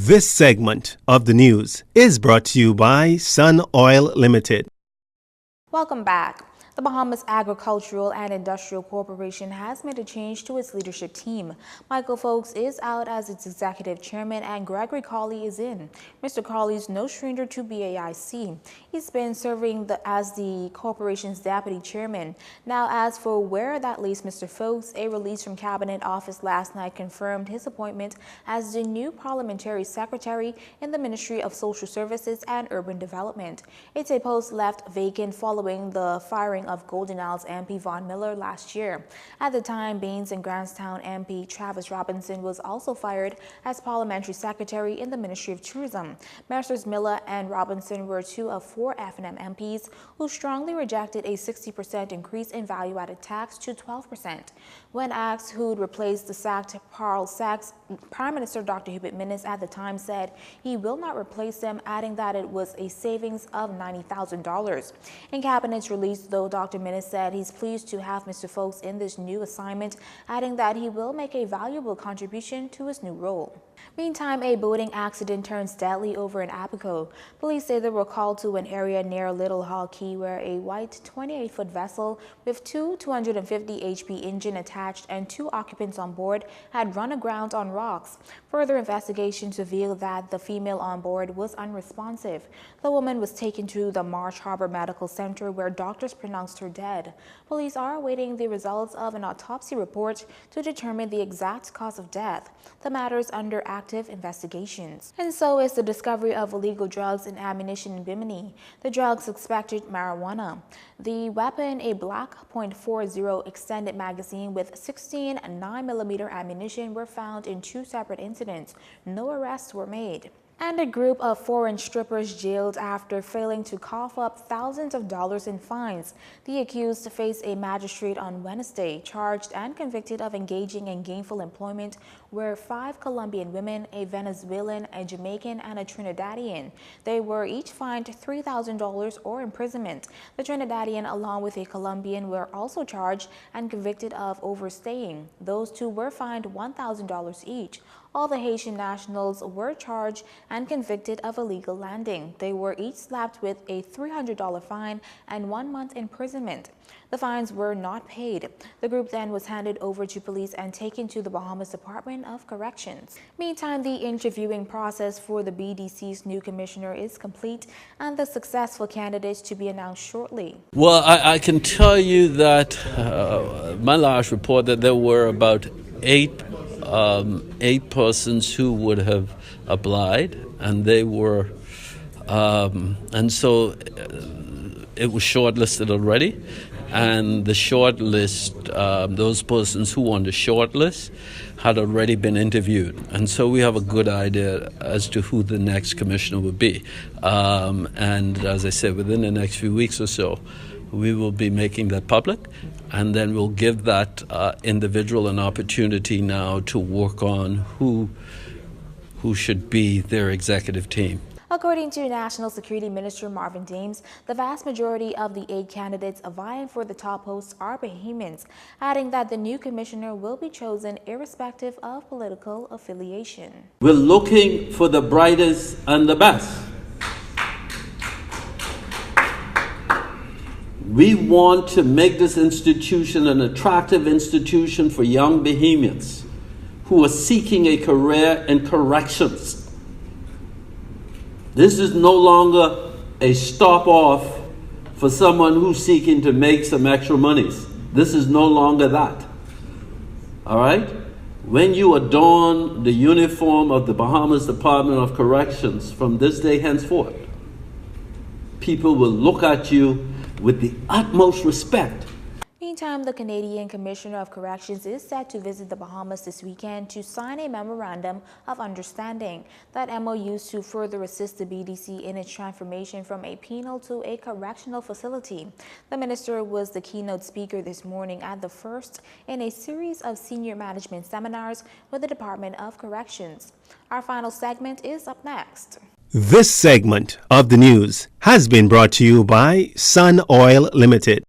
This segment of the news is brought to you by Sun Oil Limited. Welcome back. The Bahamas Agricultural and Industrial Corporation has made a change to its leadership team. Michael Folks is out as its executive chairman and Gregory Cawley is in. Mr. Cawley is no stranger to BAIC. He's been serving as the corporation's deputy chairman. Now, as for where that leaves Mr. Folks, a release from Cabinet Office last night confirmed his appointment as the new parliamentary secretary in the Ministry of Social Services and Urban Development. It's a post left vacant following the firing of Golden Isles MP Vaughn Miller last year. At the time, Baines and Grantstown MP Travis Robinson was also fired as parliamentary secretary in the Ministry of Tourism. Messrs. Miller and Robinson were two of four F&M MPs who strongly rejected a 60% increase in value-added tax to 12%. When asked who'd replace the sacked Parl Sachs, Prime Minister Dr. Hubert Minnis at the time said he will not replace them, adding that it was a savings of $90,000. In Cabinet's release, though, Dr. Minnis said he's pleased to have Mr. Folks in this new assignment, adding that he will make a valuable contribution to his new role. Meantime, a boating accident turns deadly over in Apico. Police say they were called to an area near Little Hall Key where a white 28-foot vessel with two 250 HP engine attached and two occupants on board had run aground on rocks. Further investigations revealed that the female on board was unresponsive. The woman was taken to the Marsh Harbor Medical Center where doctors pronounced her dead. Police are awaiting the results of an autopsy report to determine the exact cause of death. The matter is under active investigations. And so is the discovery of illegal drugs and ammunition in Bimini. The drugs suspected marijuana. The weapon, a black .40 extended magazine with 16 9mm ammunition, were found in two separate incidents. No arrests were made. And a group of foreign strippers jailed after failing to cough up thousands of dollars in fines. The accused face a magistrate on Wednesday, charged and convicted of engaging in gainful employment were 5 Colombian women, a Venezuelan, a Jamaican, and a Trinidadian. They were each fined $3,000 or imprisonment. The Trinidadian, along with a Colombian, were also charged and convicted of overstaying. Those two were fined $1,000 each. All the Haitian nationals were charged and convicted of illegal landing. They were each slapped with a $300 fine and 1 month imprisonment. The fines were not paid. The group then was handed over to police and taken to the Bahamas Department of Corrections. Meantime, the interviewing process for the BDC's new commissioner is complete and the successful candidates to be announced shortly. Well, I can tell you that my last report that there were about eight persons who would have applied, and they were, and so it was shortlisted already. And the short list, those persons who were on the short list had already been interviewed. And so we have a good idea as to who the next commissioner would be. And as I said, within the next few weeks or so, we will be making that public, and then we'll give that individual an opportunity now to work on who should be their executive team. According to National Security Minister Marvin Dames, the vast majority of the 8 candidates vying for the top posts are Bahamians, adding that the new commissioner will be chosen irrespective of political affiliation. We're looking for the brightest and the best. We want to make this institution an attractive institution for young Bahamians who are seeking a career in corrections. This is no longer a stop-off for someone who's seeking to make some extra monies. This is no longer that. All right? When you adorn the uniform of the Bahamas Department of Corrections from this day henceforth, people will look at you with the utmost respect. Meantime, the Canadian Commissioner of Corrections is set to visit the Bahamas this weekend to sign a memorandum of understanding. That MOU is to further assist the BDC in its transformation from a penal to a correctional facility. The minister was the keynote speaker this morning at the first in a series of senior management seminars with the Department of Corrections. Our final segment is up next. This segment of the news has been brought to you by Sun Oil Limited.